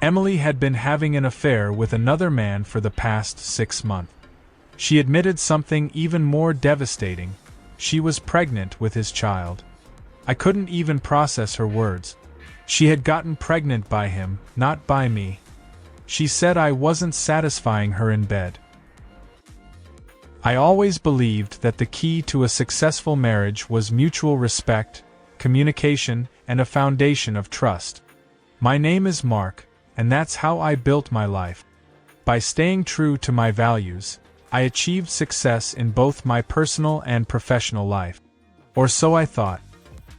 Emily had been having an affair with another man for the past 6 months. She admitted something even more devastating. She was pregnant with his child. I couldn't even process her words. She had gotten pregnant by him, not by me. She said I wasn't satisfying her in bed. I always believed that the key to a successful marriage was mutual respect, communication, and a foundation of trust. My name is Mark, and that's how I built my life. By staying true to my values, I achieved success in both my personal and professional life. Or so I thought.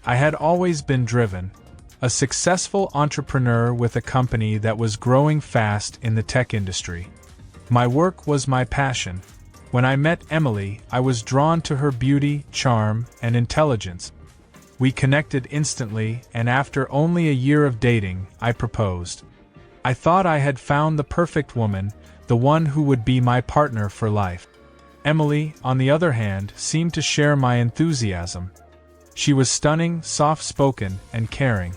I had always been driven. A successful entrepreneur with a company that was growing fast in the tech industry. My work was my passion. When I met Emily, I was drawn to her beauty, charm, and intelligence. We connected instantly, and after only a year of dating, I proposed. I thought I had found the perfect woman, the one who would be my partner for life. Emily, on the other hand, seemed to share my enthusiasm. She was stunning, soft-spoken, and caring.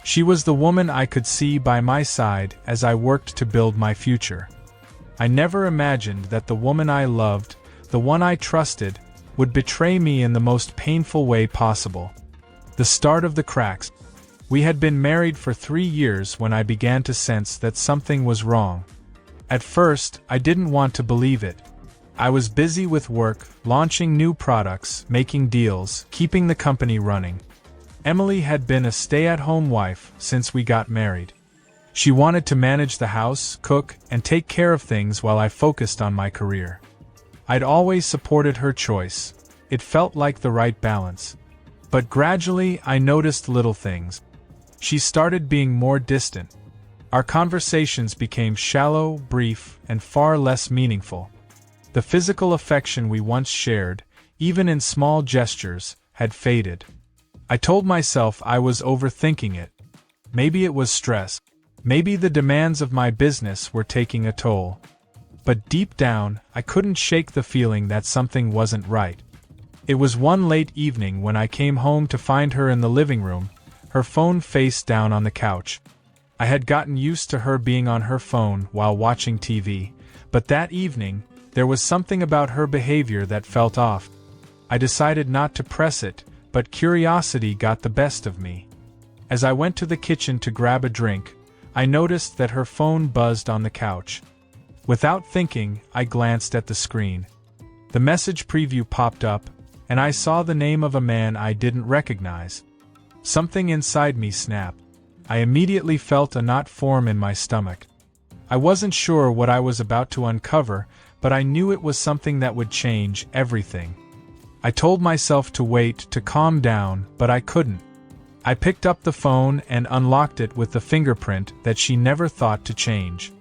She was the woman I could see by my side as I worked to build my future. I never imagined that the woman I loved, the one I trusted, would betray me in the most painful way possible. The start of the cracks. We had been married for 3 years when I began to sense that something was wrong. At first, I didn't want to believe it. I was busy with work, launching new products, making deals, keeping the company running. Emily had been a stay-at-home wife since we got married. She wanted to manage the house, cook, and take care of things while I focused on my career. I'd always supported her choice. It felt like the right balance. But gradually, I noticed little things. She started being more distant. Our conversations became shallow, brief, and far less meaningful. The physical affection we once shared, even in small gestures, had faded. I told myself I was overthinking it. Maybe it was stress. Maybe the demands of my business were taking a toll. But deep down, I couldn't shake the feeling that something wasn't right. It was one late evening when I came home to find her in the living room, her phone face down on the couch. I had gotten used to her being on her phone while watching TV, but that evening, there was something about her behavior that felt off. I decided not to press it, but curiosity got the best of me. As I went to the kitchen to grab a drink, I noticed that her phone buzzed on the couch. Without thinking, I glanced at the screen. The message preview popped up, and I saw the name of a man I didn't recognize. Something inside me snapped. I immediately felt a knot form in my stomach. I wasn't sure what I was about to uncover, but I knew it was something that would change everything. I told myself to wait, to calm down, but I couldn't. I picked up the phone and unlocked it with the fingerprint that she never thought to change.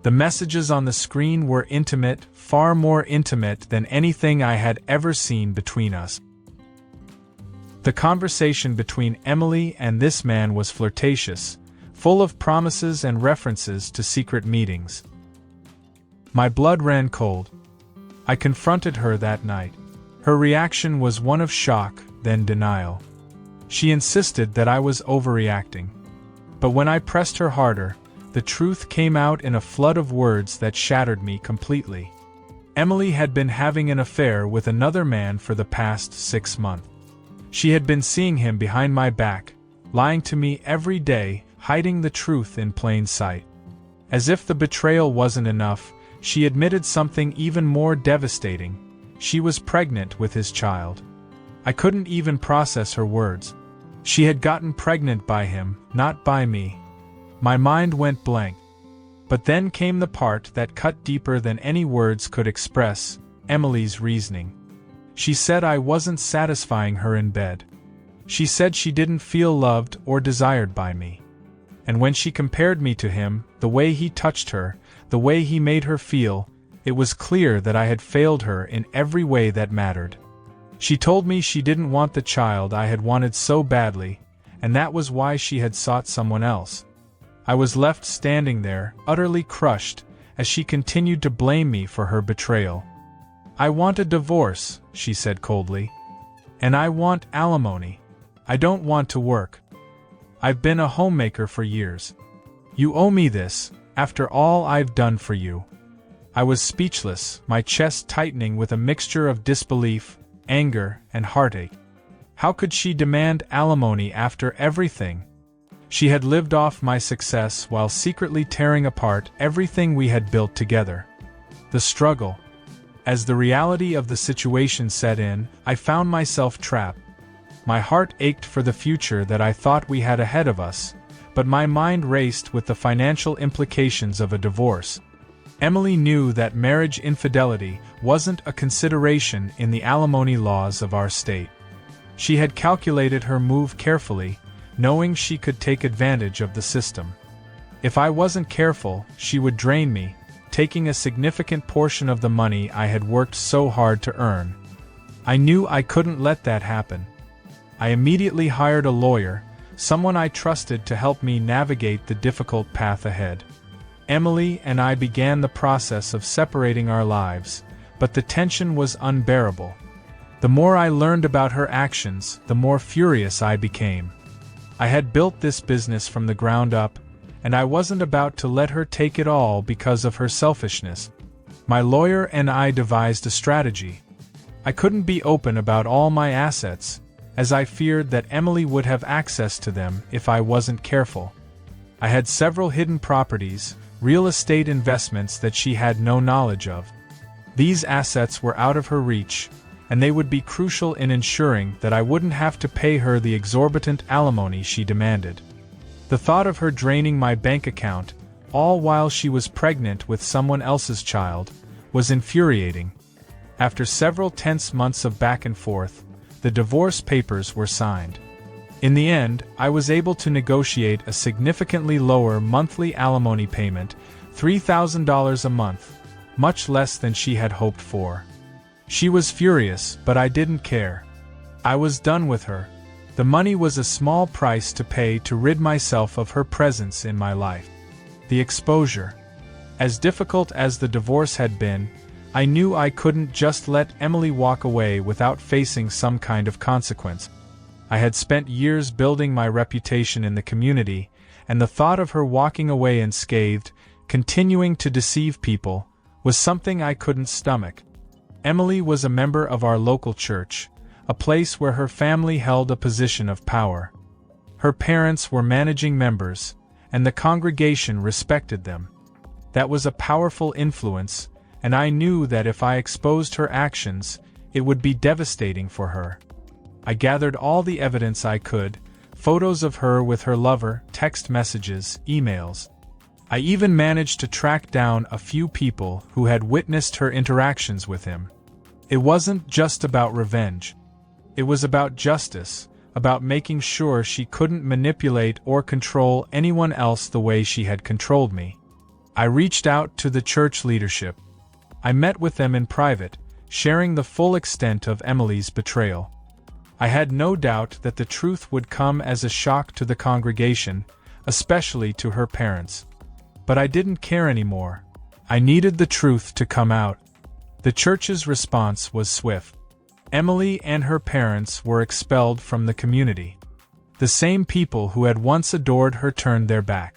The messages on the screen were intimate, far more intimate than anything I had ever seen between us. The conversation between Emily and this man was flirtatious, full of promises and references to secret meetings. My blood ran cold. I confronted her that night. Her reaction was one of shock, then denial. She insisted that I was overreacting. But when I pressed her harder, the truth came out in a flood of words that shattered me completely. Emily had been having an affair with another man for the past 6 months. She had been seeing him behind my back, lying to me every day, hiding the truth in plain sight. As if the betrayal wasn't enough, she admitted something even more devastating. She was pregnant with his child. I couldn't even process her words. She had gotten pregnant by him, not by me. My mind went blank. But then came the part that cut deeper than any words could express, Emily's reasoning. She said I wasn't satisfying her in bed. She said she didn't feel loved or desired by me. And when she compared me to him, the way he touched her, the way he made her feel, it was clear that I had failed her in every way that mattered. She told me she didn't want the child I had wanted so badly, and that was why she had sought someone else. I was left standing there, utterly crushed, as she continued to blame me for her betrayal. I want a divorce, she said coldly. And I want alimony. I don't want to work. I've been a homemaker for years. You owe me this, after all I've done for you." I was speechless, my chest tightening with a mixture of disbelief, anger, and heartache. How could she demand alimony after everything? She had lived off my success while secretly tearing apart everything we had built together. The struggle. As the reality of the situation set in, I found myself trapped. My heart ached for the future that I thought we had ahead of us, but my mind raced with the financial implications of a divorce. Emily knew that marriage infidelity wasn't a consideration in the alimony laws of our state. She had calculated her move carefully, knowing she could take advantage of the system. If I wasn't careful, she would drain me, taking a significant portion of the money I had worked so hard to earn. I knew I couldn't let that happen. I immediately hired a lawyer, someone I trusted to help me navigate the difficult path ahead. Emily and I began the process of separating our lives, but the tension was unbearable. The more I learned about her actions, the more furious I became. I had built this business from the ground up, and I wasn't about to let her take it all because of her selfishness. My lawyer and I devised a strategy. I couldn't be open about all my assets, as I feared that Emily would have access to them if I wasn't careful. I had several hidden properties, real estate investments that she had no knowledge of. These assets were out of her reach, and they would be crucial in ensuring that I wouldn't have to pay her the exorbitant alimony she demanded. The thought of her draining my bank account, all while she was pregnant with someone else's child, was infuriating. After several tense months of back and forth, the divorce papers were signed. In the end, I was able to negotiate a significantly lower monthly alimony payment, $3,000 a month, much less than she had hoped for. She was furious, but I didn't care. I was done with her. The money was a small price to pay to rid myself of her presence in my life. The exposure. As difficult as the divorce had been, I knew I couldn't just let Emily walk away without facing some kind of consequence. I had spent years building my reputation in the community, and the thought of her walking away unscathed, continuing to deceive people, was something I couldn't stomach. Emily was a member of our local church, a place where her family held a position of power. Her parents were managing members, and the congregation respected them. That was a powerful influence, and I knew that if I exposed her actions, it would be devastating for her. I gathered all the evidence I could, photos of her with her lover, text messages, emails. I even managed to track down a few people who had witnessed her interactions with him. It wasn't just about revenge. It was about justice, about making sure she couldn't manipulate or control anyone else the way she had controlled me. I reached out to the church leadership. I met with them in private, sharing the full extent of Emily's betrayal. I had no doubt that the truth would come as a shock to the congregation, especially to her parents. But I didn't care anymore. I needed the truth to come out. The church's response was swift. Emily and her parents were expelled from the community. The same people who had once adored her turned their back.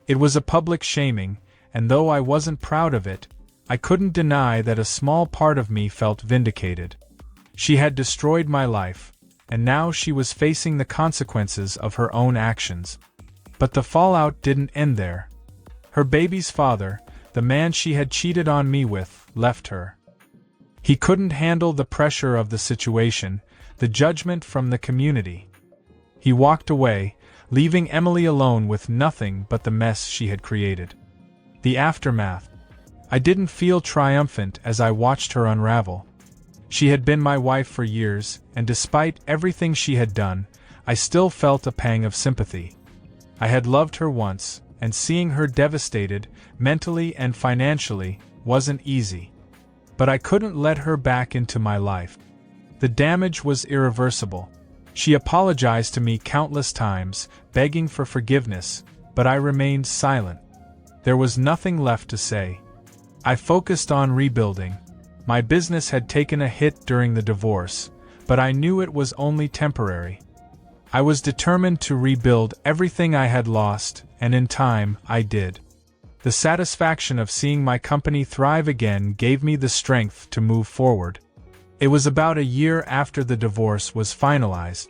It was a public shaming, and though I wasn't proud of it, I couldn't deny that a small part of me felt vindicated. She had destroyed my life, and now she was facing the consequences of her own actions. But the fallout didn't end there. Her baby's father, the man she had cheated on me with, left her. He couldn't handle the pressure of the situation, the judgment from the community. He walked away, leaving Emily alone with nothing but the mess she had created. The aftermath. I didn't feel triumphant as I watched her unravel. She had been my wife for years, and despite everything she had done, I still felt a pang of sympathy. I had loved her once, and seeing her devastated, mentally and financially, wasn't easy. But I couldn't let her back into my life. The damage was irreversible. She apologized to me countless times, begging for forgiveness, but I remained silent. There was nothing left to say. I focused on rebuilding. My business had taken a hit during the divorce, but I knew it was only temporary. I was determined to rebuild everything I had lost, and in time, I did. The satisfaction of seeing my company thrive again gave me the strength to move forward. It was about a year after the divorce was finalized.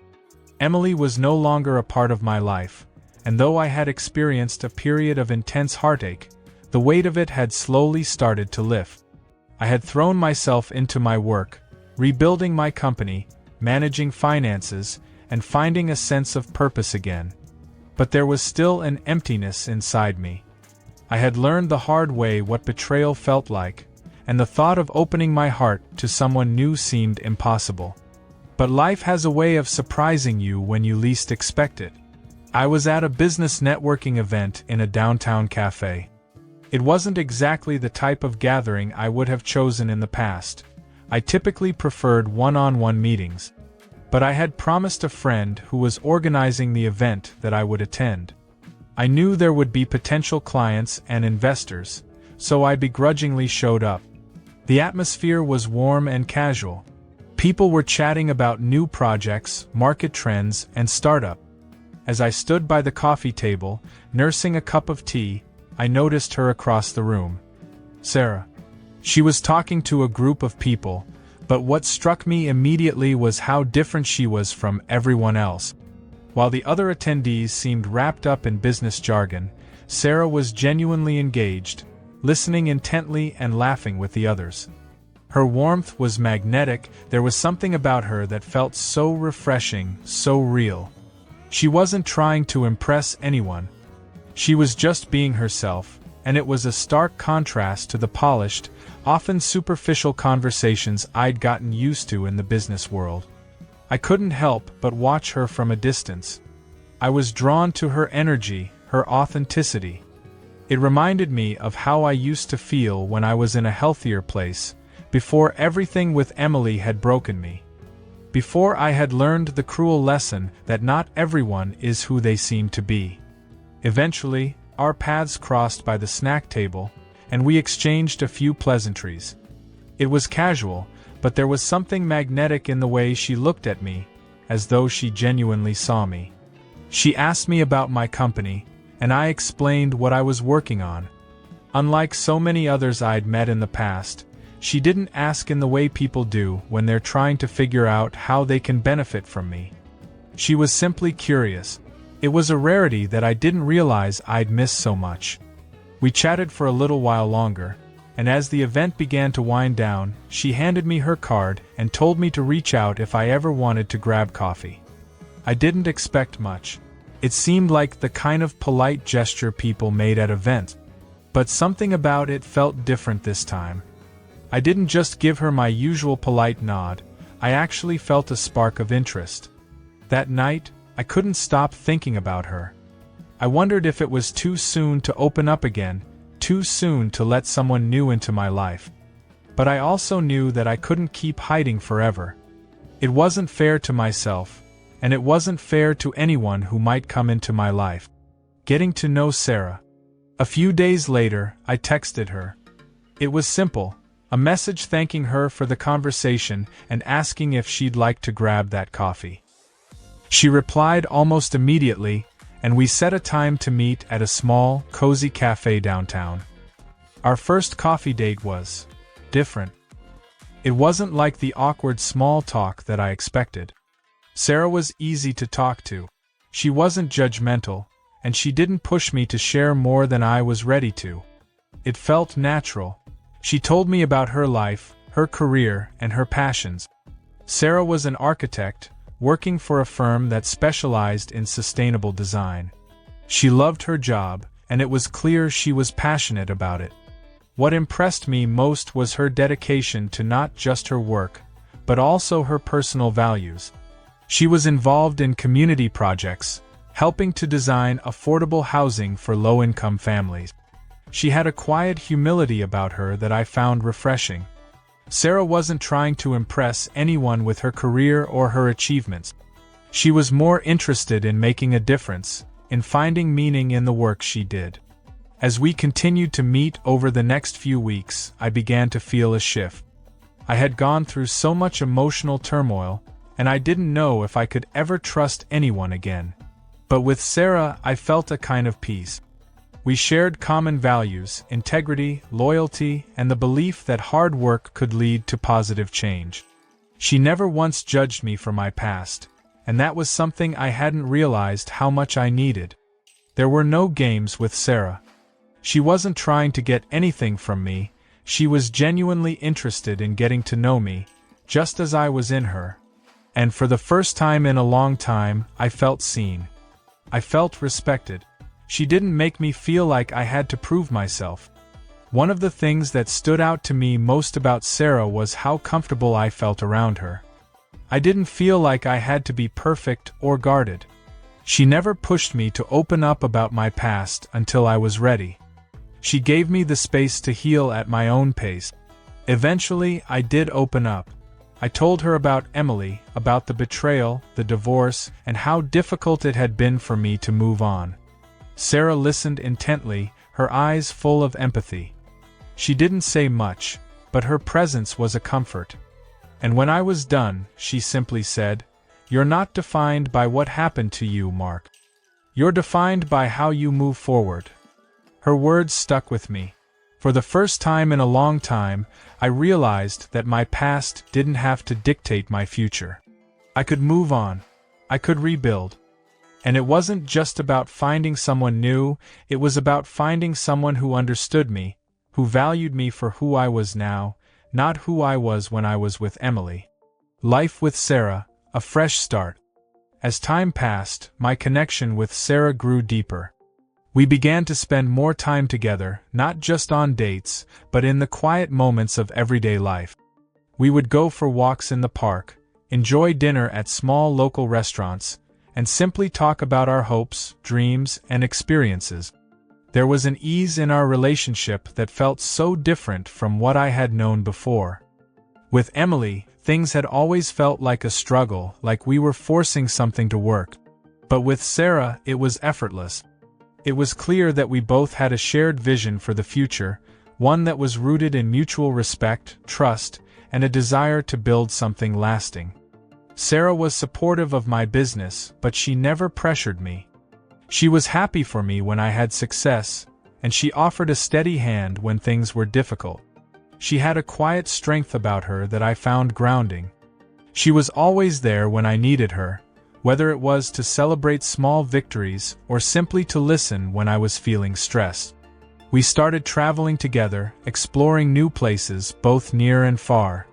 Emily was no longer a part of my life, and though I had experienced a period of intense heartache, the weight of it had slowly started to lift. I had thrown myself into my work, rebuilding my company, managing finances, and finding a sense of purpose again. But there was still an emptiness inside me. I had learned the hard way what betrayal felt like, and the thought of opening my heart to someone new seemed impossible. But life has a way of surprising you when you least expect it. I was at a business networking event in a downtown cafe. It wasn't exactly the type of gathering I would have chosen in the past. I typically preferred one-on-one meetings. But I had promised a friend who was organizing the event that I would attend. I knew there would be potential clients and investors, so I begrudgingly showed up. The atmosphere was warm and casual. People were chatting about new projects, market trends, and startup. As I stood by the coffee table, nursing a cup of tea, I noticed her across the room. Sarah. She was talking to a group of people, but what struck me immediately was how different she was from everyone else. While the other attendees seemed wrapped up in business jargon, Sarah was genuinely engaged, listening intently and laughing with the others. Her warmth was magnetic. There was something about her that felt so refreshing, so real. She wasn't trying to impress anyone. She was just being herself, and it was a stark contrast to the polished, often superficial conversations I'd gotten used to in the business world. I couldn't help but watch her from a distance. I was drawn to her energy, her authenticity. It reminded me of how I used to feel when I was in a healthier place, before everything with Emily had broken me. Before I had learned the cruel lesson that not everyone is who they seem to be. Eventually, our paths crossed by the snack table, and we exchanged a few pleasantries. It was casual, but there was something magnetic in the way she looked at me, as though she genuinely saw me. She asked me about my company, and I explained what I was working on. Unlike so many others I'd met in the past, she didn't ask in the way people do when they're trying to figure out how they can benefit from me. She was simply curious. It was a rarity that I didn't realize I'd missed so much. We chatted for a little while longer, and as the event began to wind down, she handed me her card and told me to reach out if I ever wanted to grab coffee. I didn't expect much. It seemed like the kind of polite gesture people made at events, but something about it felt different this time. I didn't just give her my usual polite nod, I actually felt a spark of interest. That night, I couldn't stop thinking about her. I wondered if it was too soon to open up again, too soon to let someone new into my life. But I also knew that I couldn't keep hiding forever. It wasn't fair to myself, and it wasn't fair to anyone who might come into my life. Getting to know Sarah. A few days later, I texted her. It was simple. A message thanking her for the conversation and asking if she'd like to grab that coffee. She replied almost immediately, and we set a time to meet at a small, cozy cafe downtown. Our first coffee date was different. It wasn't like the awkward small talk that I expected. Sarah was easy to talk to. She wasn't judgmental, and she didn't push me to share more than I was ready to. It felt natural. She told me about her life, her career, and her passions. Sarah was an architect, working for a firm that specialized in sustainable design. She loved her job, and it was clear she was passionate about it. What impressed me most was her dedication to not just her work, but also her personal values. She was involved in community projects, helping to design affordable housing for low-income families. She had a quiet humility about her that I found refreshing. Sarah wasn't trying to impress anyone with her career or her achievements. She was more interested in making a difference, in finding meaning in the work she did. As we continued to meet over the next few weeks, I began to feel a shift. I had gone through so much emotional turmoil, and I didn't know if I could ever trust anyone again. But with Sarah, I felt a kind of peace. We shared common values, integrity, loyalty, and the belief that hard work could lead to positive change. She never once judged me for my past, and that was something I hadn't realized how much I needed. There were no games with Sarah. She wasn't trying to get anything from me, she was genuinely interested in getting to know me, just as I was in her. And for the first time in a long time, I felt seen. I felt respected. She didn't make me feel like I had to prove myself. One of the things that stood out to me most about Sarah was how comfortable I felt around her. I didn't feel like I had to be perfect or guarded. She never pushed me to open up about my past until I was ready. She gave me the space to heal at my own pace. Eventually, I did open up. I told her about Emily, about the betrayal, the divorce, and how difficult it had been for me to move on. Sarah listened intently, her eyes full of empathy. She didn't say much, but her presence was a comfort. And when I was done, she simply said, "You're not defined by what happened to you, Mark. You're defined by how you move forward." Her words stuck with me. For the first time in a long time, I realized that my past didn't have to dictate my future. I could move on. I could rebuild. And it wasn't just about finding someone new, it was about finding someone who understood me, who valued me for who I was now, not who I was when I was with Emily. Life with Sarah, a fresh start. As time passed, my connection with Sarah grew deeper. We began to spend more time together, not just on dates, but in the quiet moments of everyday life. We would go for walks in the park, enjoy dinner at small local restaurants, and simply talk about our hopes, dreams, and experiences. There was an ease in our relationship that felt so different from what I had known before. With Emily, things had always felt like a struggle, like we were forcing something to work. But with Sarah, it was effortless. It was clear that we both had a shared vision for the future, one that was rooted in mutual respect, trust, and a desire to build something lasting. Sarah was supportive of my business, but she never pressured me. She was happy for me when I had success, and she offered a steady hand when things were difficult. She had a quiet strength about her that I found grounding. She was always there when I needed her, whether it was to celebrate small victories or simply to listen when I was feeling stressed. We started traveling together, exploring new places both near and far.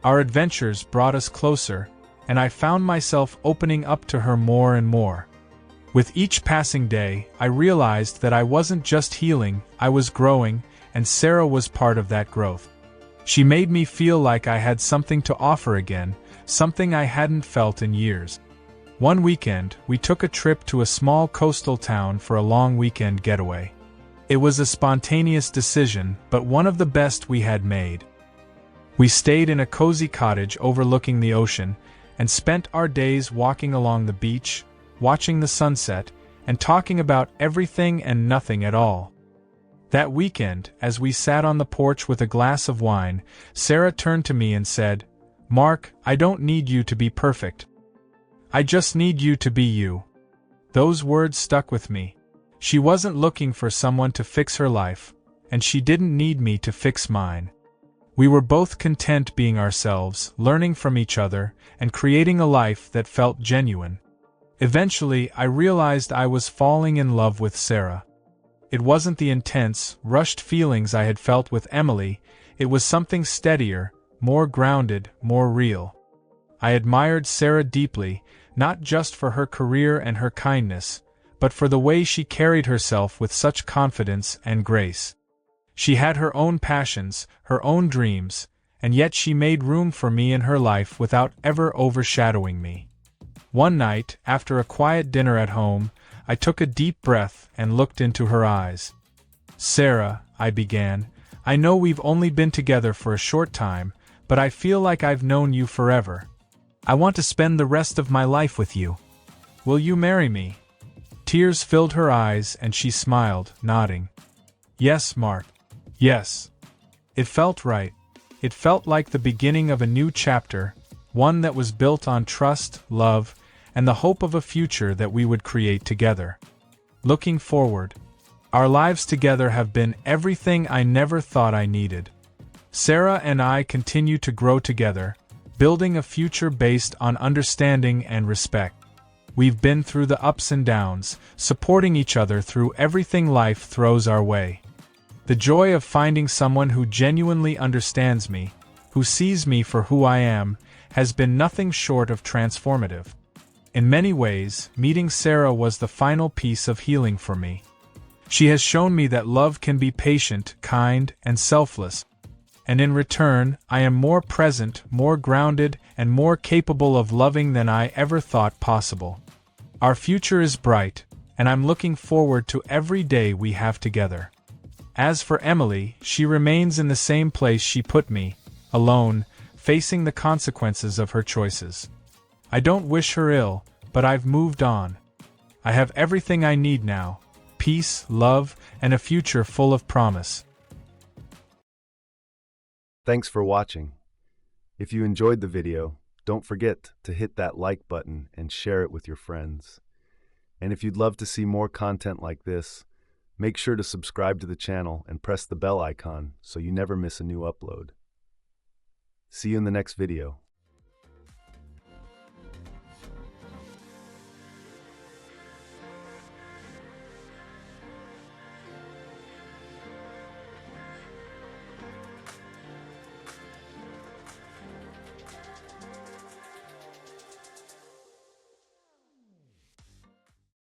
Our adventures brought us closer, and I found myself opening up to her more and more. With each passing day, I realized that I wasn't just healing, I was growing, and Sarah was part of that growth. She made me feel like I had something to offer again, something I hadn't felt in years. One weekend, we took a trip to a small coastal town for a long weekend getaway. It was a spontaneous decision, but one of the best we had made. We stayed in a cozy cottage overlooking the ocean, and spent our days walking along the beach, watching the sunset, and talking about everything and nothing at all. That weekend, as we sat on the porch with a glass of wine, Sarah turned to me and said, "Mark, I don't need you to be perfect. I just need you to be you." Those words stuck with me. She wasn't looking for someone to fix her life, and she didn't need me to fix mine. We were both content being ourselves, learning from each other, and creating a life that felt genuine. Eventually, I realized I was falling in love with Sarah. It wasn't the intense, rushed feelings I had felt with Emily, it was something steadier, more grounded, more real. I admired Sarah deeply, not just for her career and her kindness, but for the way she carried herself with such confidence and grace. She had her own passions, her own dreams, and yet she made room for me in her life without ever overshadowing me. One night, after a quiet dinner at home, I took a deep breath and looked into her eyes. "Sarah," I began, "I know we've only been together for a short time, but I feel like I've known you forever. I want to spend the rest of my life with you. Will you marry me?" Tears filled her eyes and she smiled, nodding. "Yes, Mark. Yes." It felt right. It felt like the beginning of a new chapter, one that was built on trust, love, and the hope of a future that we would create together. Looking forward, our lives together have been everything I never thought I needed. Sarah and I continue to grow together, building a future based on understanding and respect. We've been through the ups and downs, supporting each other through everything life throws our way. The joy of finding someone who genuinely understands me, who sees me for who I am, has been nothing short of transformative. In many ways, meeting Sarah was the final piece of healing for me. She has shown me that love can be patient, kind, and selfless. And in return, I am more present, more grounded, and more capable of loving than I ever thought possible. Our future is bright, and I'm looking forward to every day we have together. As for Emily, she remains in the same place she put me, alone, facing the consequences of her choices. I don't wish her ill, but I've moved on. I have everything I need now: peace, love, and a future full of promise. Thanks for watching. If you enjoyed the video, don't forget to hit that like button and share it with your friends. And if you'd love to see more content like this, make sure to subscribe to the channel and press the bell icon so you never miss a new upload. See you in the next video.